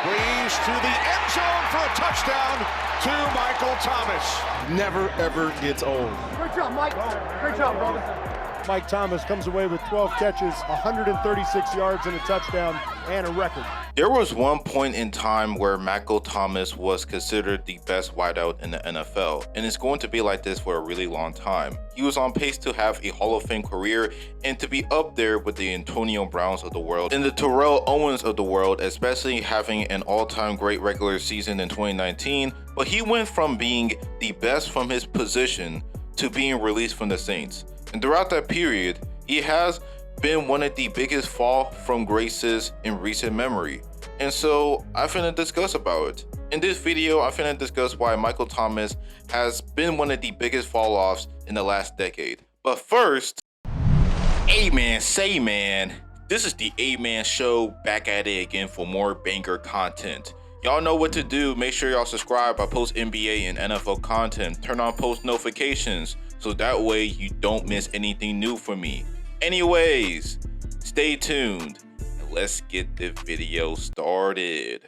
Breeze to the end zone for a touchdown to Michael Thomas. Never, ever gets old. Great job, Mike. Great job, brother. Mike Thomas comes away with 12 catches, 136 yards and a touchdown, and a record. There was one point in time where Michael Thomas was considered the best wideout in the NFL, and it's going to be like this for a really long time. He was on pace to have a Hall of Fame career and to be up there with the Antonio Browns of the world and the Terrell Owens of the world, especially having an all-time great regular season in 2019, but he went from being the best from his position to being released from the Saints. And throughout that period, he has been one of the biggest fall from graces in recent memory. And so I finna discuss about it. In this video, I finna discuss why Michael Thomas has been one of the biggest fall-offs in the last decade. But first, A-Man, say man, this is the A-Man Show, back at it again for more banger content. Y'all know what to do. Make sure y'all subscribe. I post NBA and NFL content. Turn on post notifications so that way you don't miss anything new from me. Anyways, stay tuned and let's get the video started.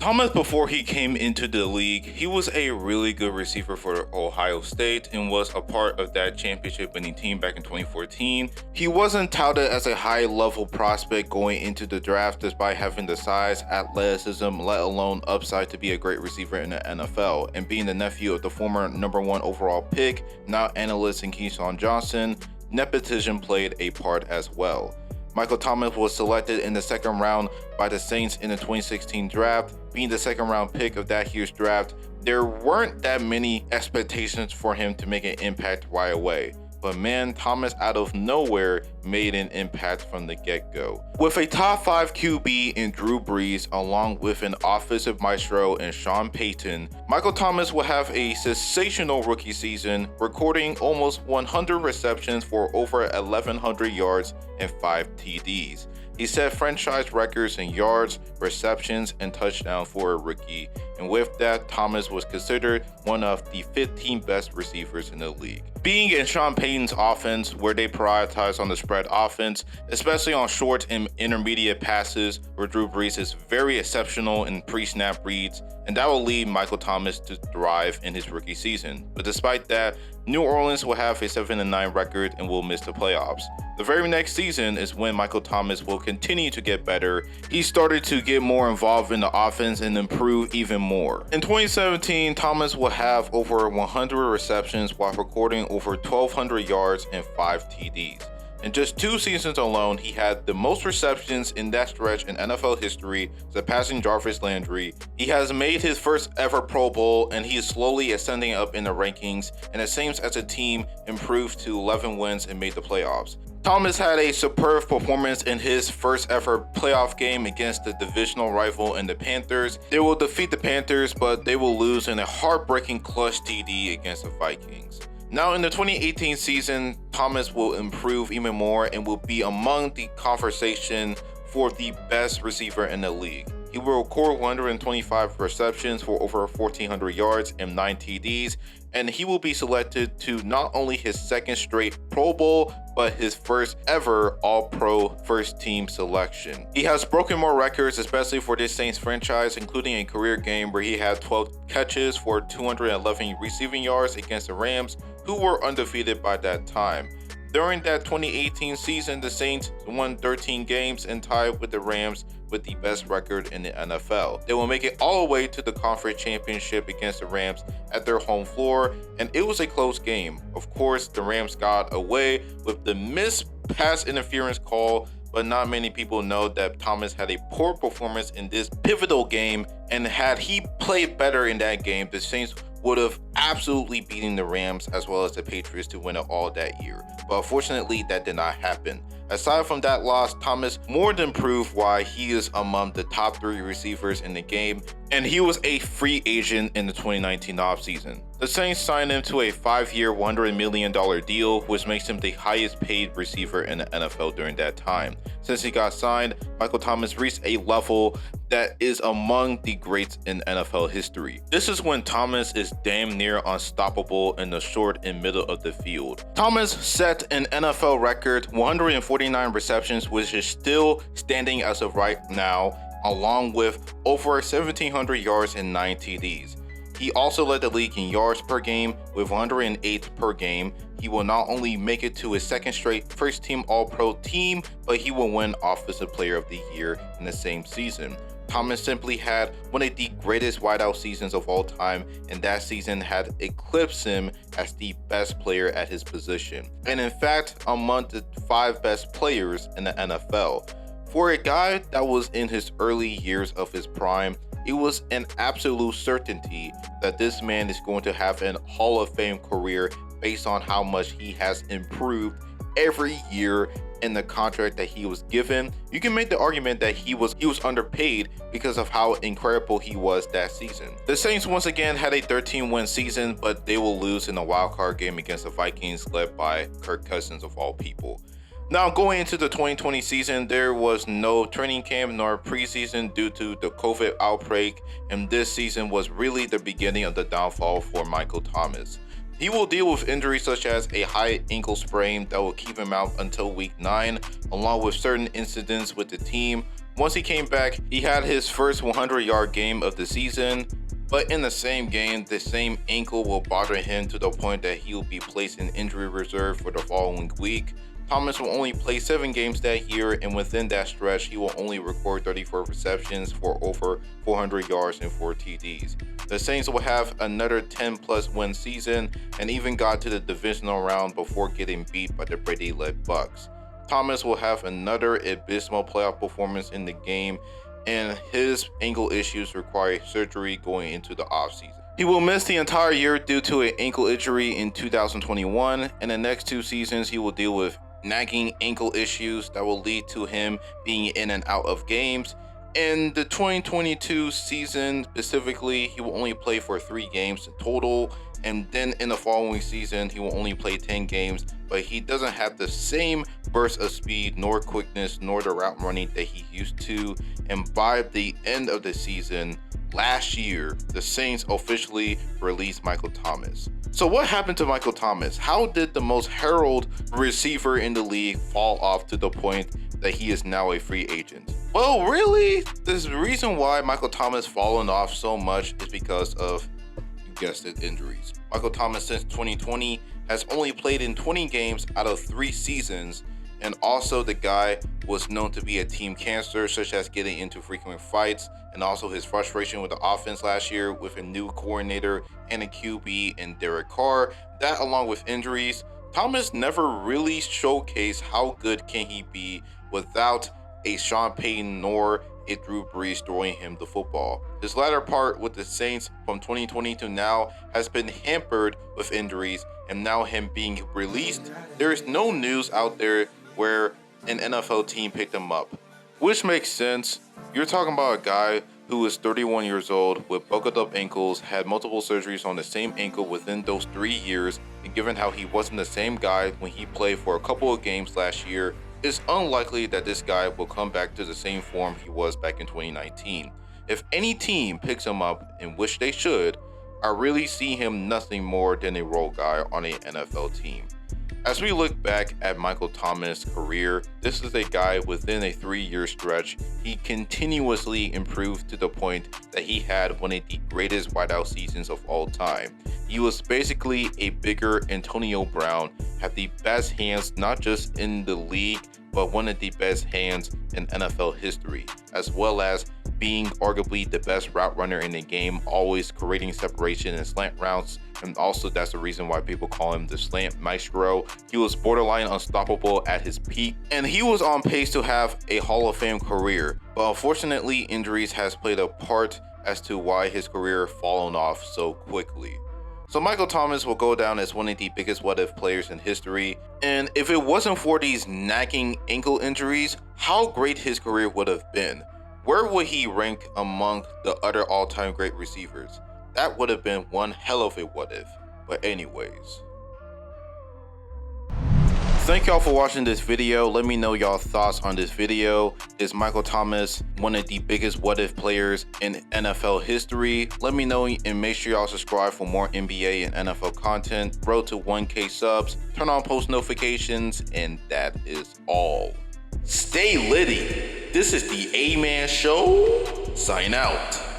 Thomas, before he came into the league, he was a really good receiver for Ohio State and was a part of that championship winning team back in 2014. He wasn't touted as a high-level prospect going into the draft despite having the size, athleticism, let alone upside to be a great receiver in the NFL. And being the nephew of the former #1 overall pick, now analyst in Keyshawn Johnson, nepotism played a part as well. Michael Thomas was selected in the second round by the Saints in the 2016 draft. Being the second round pick of that year's draft, there weren't that many expectations for him to make an impact right away. But man, Thomas out of nowhere made an impact from the get-go. With a top 5 QB in Drew Brees, along with an offensive maestro in Sean Payton, Michael Thomas will have a sensational rookie season, recording almost 100 receptions for over 1,100 yards and 5 TDs. He set franchise records in yards, receptions, and touchdowns for a rookie, and with that, Thomas was considered one of the 15 best receivers in the league. Being in Sean Payton's offense, where they prioritize on the spread offense, especially on short and intermediate passes, where Drew Brees is very exceptional in pre-snap reads, and that will lead Michael Thomas to thrive in his rookie season. But despite that, New Orleans will have a 7-9 record and will miss the playoffs. The very next season is when Michael Thomas will continue to get better. He started to get more involved in the offense and improve even more. In 2017, Thomas will have over 100 receptions while recording over 1,200 yards and 5 TDs. In just 2 seasons alone, he had the most receptions in that stretch in NFL history, surpassing Jarvis Landry. He has made his first ever Pro Bowl, and he is slowly ascending up in the rankings, and it seems as a team improved to 11 wins and made the playoffs. Thomas had a superb performance in his first ever playoff game against the divisional rival in the Panthers. They will defeat the Panthers, but they will lose in a heartbreaking clutch TD against the Vikings. Now in the 2018 season, Thomas will improve even more and will be among the conversation for the best receiver in the league. He will record 125 receptions for over 1,400 yards and 9 TDs, and he will be selected to not only his second straight Pro Bowl, but his first ever All-Pro first team selection. He has broken more records, especially for this Saints franchise, including a career game where he had 12 catches for 211 receiving yards against the Rams, who were undefeated by that time. During that 2018 season, the Saints won 13 games and tied with the Rams with the best record in the NFL. They will make it all the way to the conference championship against the Rams at their home floor, and it was a close game. Of course, the Rams got away with the missed pass interference call, but not many people know that Thomas had a poor performance in this pivotal game, and had he played better in that game, the Saints would have absolutely beaten the Rams as well as the Patriots to win it all that year. But unfortunately, that did not happen. Aside from that loss, Thomas more than proved why he is among the top 3 receivers in the game and he was a free agent in the 2019 offseason. The Saints signed him to a 5-year, $100 million deal, which makes him the highest paid receiver in the NFL during that time. Since he got signed, Michael Thomas reached a level that is among the greats in NFL history. This is when Thomas is damn near unstoppable in the short and middle of the field. Thomas set an NFL record 149 receptions, which is still standing as of right now, along with over 1,700 yards and 9 TDs. He also led the league in yards per game with 108 per game. He will not only make it to his second straight first-team All-Pro team, but he will win Offensive Player of the Year in the same season. Thomas simply had one of the greatest wideout seasons of all time, and that season had eclipsed him as the best player at his position, and in fact among the 5 best players in the NFL. For a guy that was in his early years of his prime, it was an absolute certainty that this man is going to have an Hall of Fame career based on how much he has improved every year in the contract that he was given. You can make the argument that he was underpaid because of how incredible he was that season. The Saints once again had a 13-win season, but they will lose in a wildcard game against the Vikings led by Kirk Cousins of all people. Now, going into the 2020 season, there was no training camp nor preseason due to the COVID outbreak, and this season was really the beginning of the downfall for Michael Thomas. He will deal with injuries such as a high ankle sprain that will keep him out until week 9, along with certain incidents with the team. Once he came back, he had his first 100-yard game of the season, but in the same game, the same ankle will bother him to the point that he will be placed in injury reserve for the following week. Thomas will only play 7 games that year, and within that stretch, he will only record 34 receptions for over 400 yards and 4 TDs. The Saints will have another 10-plus win season and even got to the divisional round before getting beat by the Brady-led Bucks. Thomas will have another abysmal playoff performance in the game, and his ankle issues require surgery going into the offseason. He will miss the entire year due to an ankle injury in 2021, and the next 2 seasons he will deal with nagging ankle issues that will lead to him being in and out of games. In the 2022 season specifically, he will only play for 3 games total, and then in the following season he will only play 10 games, but he doesn't have the same burst of speed nor quickness nor the route running that he used to. And by the end of the season last year, the Saints officially released Michael Thomas. So what happened to Michael Thomas? How did the most heralded receiver in the league fall off to the point that he is now a free agent? Well, really, the reason why Michael Thomas fallen off so much is because of, you guessed it, injuries. Michael Thomas since 2020 has only played in 20 games out of 3 seasons, and also the guy was known to be a team cancer, such as getting into frequent fights, and also his frustration with the offense last year with a new coordinator and a QB in Derek Carr. That, along with injuries, Thomas never really showcased how good can he be without a Sean Payton nor a Drew Brees throwing him the football. His latter part with the Saints from 2020 to now has been hampered with injuries, and now him being released, there is no news out there where an NFL team picked him up, which makes sense. You're talking about a guy who is 31 years old with buckled up ankles, had multiple surgeries on the same ankle within those 3 years, and given how he wasn't the same guy when he played for a couple of games last year, it's unlikely that this guy will come back to the same form he was back in 2019. If any team picks him up, in which they should, I really see him nothing more than a role guy on an NFL team. As we look back at Michael Thomas' career, this is a guy within a 3-year stretch. He continuously improved to the point that he had one of the greatest wideout seasons of all time. He was basically a bigger Antonio Brown, had the best hands not just in the league, but one of the best hands in NFL history, as well as being arguably the best route runner in the game, always creating separation in slant routes, and also that's the reason why people call him the slant maestro. He was borderline unstoppable at his peak, and he was on pace to have a Hall of Fame career, but unfortunately injuries has played a part as to why his career fallen off so quickly. So Michael Thomas will go down as one of the biggest what-if players in history, and if it wasn't for these nagging ankle injuries, how great his career would have been. where would he rank among the other all-time great receivers? That would have been one hell of a what if. But anyways. Thank y'all for watching this video. Let me know y'all thoughts on this video. Is Michael Thomas one of the biggest what if players in NFL history? Let me know and make sure y'all subscribe for more NBA and NFL content. Road to 1K subs. Turn on post notifications, and that is all. Stay litty. This is the A-Man Show. Sign out.